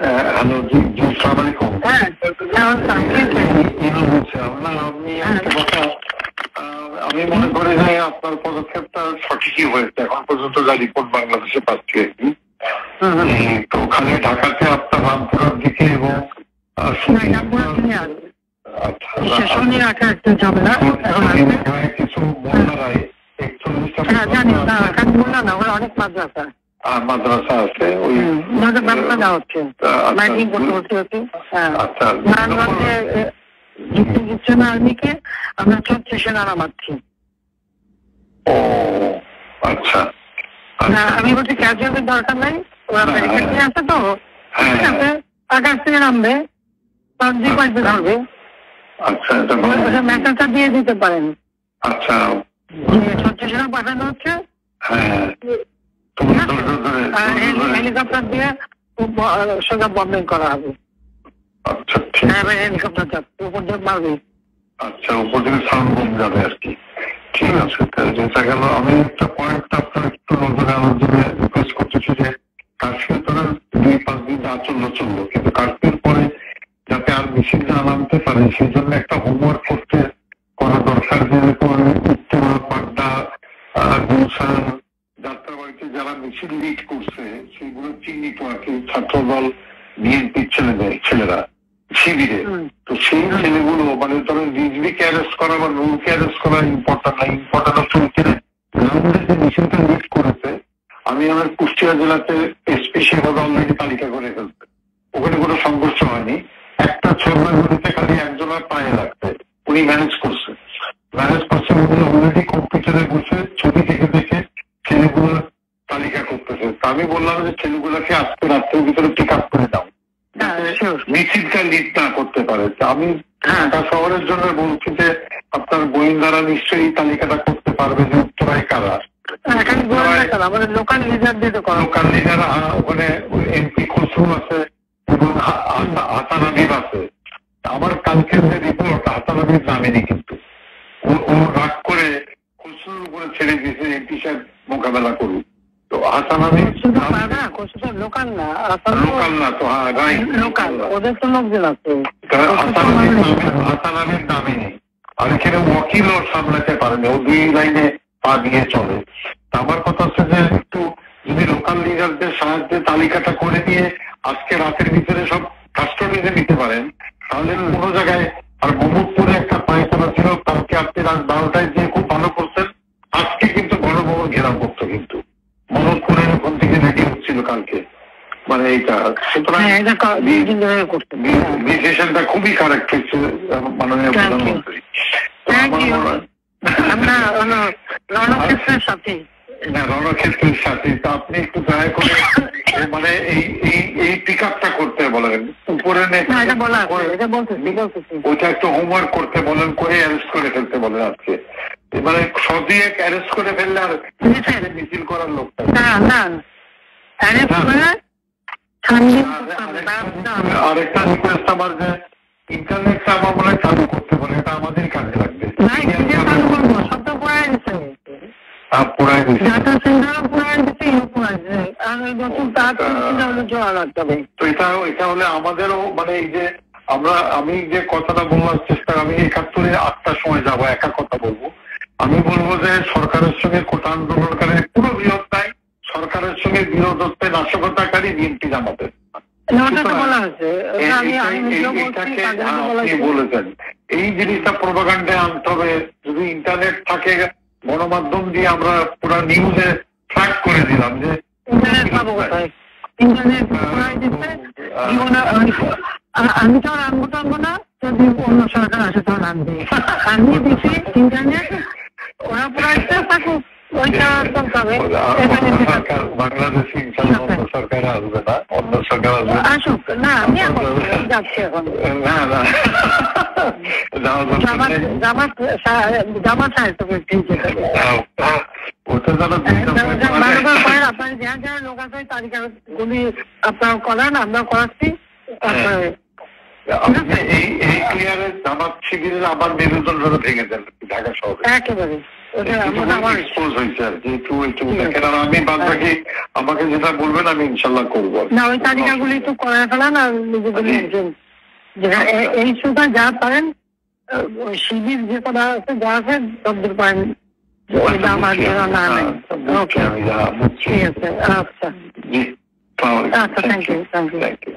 Hello, জি জি, আসসালামু আলাইকুম। আমি মনে করি যে আপনার পদক্ষেপটা সঠিকই হয়েছে। এখন পর্যন্ত যা রিপোর্ট বাংলাদেশে পাচ্ছি আর কি, তো ওখানে ঢাকাতে আপনার রামপুরার দিকে এবং কিছু বন্যারায় 41টা অনেক মাদ্রাসা মাদ্রাসা আছে, ওই আর্মিকে আমরা 36 নারা মারছি। ও আচ্ছা, আমি বলছি ক্যাজুয়ালের দরকার নাই, ওরা ব্যারিকেড নিয়ে আসে তো আকাশ থেকে নামবে, পাইপে ধরবে। আচ্ছা, মেসেজটা দিয়ে দিতে পারেন। আচ্ছা, 36 নারা পাঠানো হচ্ছে, হেলিকপ্টার দিয়ে সোজা বম্বিং করা হবে। আচ্ছা, ঠিক আছে, হেলিকপ্টার যাবে উপর দিয়ে মারবে। আচ্ছা, উপর থেকে সাউন্ড বোম যাবে আর কি। ঠিক আছে, যেটা গেল। আমি একটা পয়েন্ট আপনার একটু নজরে আনার জন্য রিকোয়েস্ট করতেছি যে কার্ফিউ তো 2-5 দিন চললো, কিন্তু কার্ফিউর পরে যাতে আর বেশি না নামতে পারে সেই জন্য একটা হোমওয়ার্ক করা দরকার। যে উত্তরা, পাড্ডা, গুলশান, যাত্রাবাড়িতে যারা মিছিল লিড করছে সেগুলো চিহ্নিত আর কি, ছাত্রদল, বিএনপির ছেলেরা শিবিরে। তো সেই ছেলেগুলো মানে ধরেন রিজভিকে অ্যারেস্ট করা বা নুরকে অ্যারেস্ট করা ইম্পর্টেন্ট না, ইম্পর্টেন্ট হচ্ছে গ্রাউন্ডে যে মিছিলটা লিড করেছে। আমি আমার কুষ্টিয়া জেলাতে এসপি সেভাবে অলরেডি তালিকা করে ফেলছে, ওখানে কোনো সংঘর্ষ হয়নি। একটা ছোটগুলিতে খালি একজনের পায়ে লাগছে, উনি ম্যানেজ করছে অলরেডি কম্পিউটারে বসে ছবি দেখে ছেলেগুলোর তালিকা করতেছে। তা আমি বললাম যে ছেলেগুলোকে আজকে রাত্রের ভিতরে পিক আপ করে দাও, মিছিলটা লিড না করতে পারে। আমি ঢাকা শহরের জন্য বলছি যে আপনার গোয়েন্দারা নিশ্চয়ই তালিকাটা করতে পারবে যে উত্তরায় কারা। লোকাল লিডার ওখানে এমপি খসরু আছে এবং হাসান হাবিব আছে। আমার কালকের যে রিপোর্ট, হাসান হাবিব নামেনি, কিন্তু ও রাগ করে খসরুর উপরে ছেড়ে দিয়েছে এমপি সাহেব মোকাবেলা করুন। তো হাসান হাবিব লোকাল না তো, হ্যাঁ রাইট, লোকাল, ওদের তো লোকজন আছে। হাসান হাবিব নামেনি, আর এখানে ওয়াকিল ওর সামলাতে পারেনি, ও 2 লাইনে পা দিয়ে চলে। আমার কথা হচ্ছে যে একটু যদি লোকাল লিডারদের সাহায্যে তালিকাটা করে দিয়ে আজকে রাতের ভিতরে সব কাস্টডিতে নিতে পারেন, তাহলে কোনো জায়গায়। আর মোহাম্মদপুরে একটা পায়খানা ছিল, কালকে আপনি রাত 12টায় দিয়ে খুব ভালো করছেন, আজকে কিন্তু গণভবন ঘেরাও করতো, কিন্তু মোহাম্মদপুরের ওখান থেকে রেডি হচ্ছিল কালকে, মানে এইটা। সুতরাং ডিসিশনটা খুবই কারেক্ট হচ্ছে মাননীয় প্রধানমন্ত্রী। রণক্ষেত্রের সাথে তো আপনি একটু দয়া করে মানে এই পিক আপটা করতে বলেন, উপরে ওইটা একটু হোমওয়ার্ক করতে বলেন, করে অ্যারেস্ট করে ফেলতে বলেন আজকে। মানে সবই এক অ্যারেস্ট করে ফেললে আর মিছিল করার লোকটা আরেকটা রিকোয়েস্ট আমার, যে ইন্টারনেটটা আমার মনে হয় চালু করতে বলে, এটা আমাদের কাজে লাগবে। তো এটা হলে আমাদেরও মানে এই যে আমি যে কথাটা বলবার চেষ্টা, আমি 71-এ 8টার সময় যাবো, একা কথা বলবো। আমি বলবো যে সরকারের সঙ্গে কোটা আন্দোলনকারী পুরো বিরোধ নাই, সরকারের সঙ্গে বিরোধত্বে নাশকতাকারী বিএনপি জামাতের। বলেছেন এই জিনিসটা প্রোপাগান্ডে আনতে হবে। যদি ইন্টারনেট থাকে, গণমাধ্যম দিয়ে আমরা পুরো নিউজে ট্র্যাক করে দিলাম যে আমি তো আর আনবো টানবো না, যদি অন্য সরকার আসে তখন আনবে। আমি দিচ্ছি ইন্টারনেট, ওরা পুরো থাকুক, ওইটা চলতে হবে। বাংলাদেশে সরকার আসবে না, অন্য সরকার আসবে, আসুক না। আমি যাচ্ছি এখন, জামাত সাহিত্য আপনার যারা লোক আছে তালিকাগুলি আপনারা করান, আমরা করাচ্ছি। এই ক্লিয়ারে জামাত শিবিরের আবার নির্বাচন ভেঙে দেন ঢাকা শহরে, একেবারে ওটা আমার এক্সপোজ হয়েছে আর কি, একটু দেখেন। আর আমি বাদ বাকি আমাকে যেটা বলবেন আমি ইনশাল্লাহ করবো না, ওই তালিকাগুলি একটু করে ফেলান আর নিজেগুলি এই সুতা যা পারেন ওই শিবির যে করা আছে যা আছে সবদূর পারেন আমার না নাই। ওকে, ঠিক আছে, আচ্ছা জি, আচ্ছা, থ্যাংক ইউ।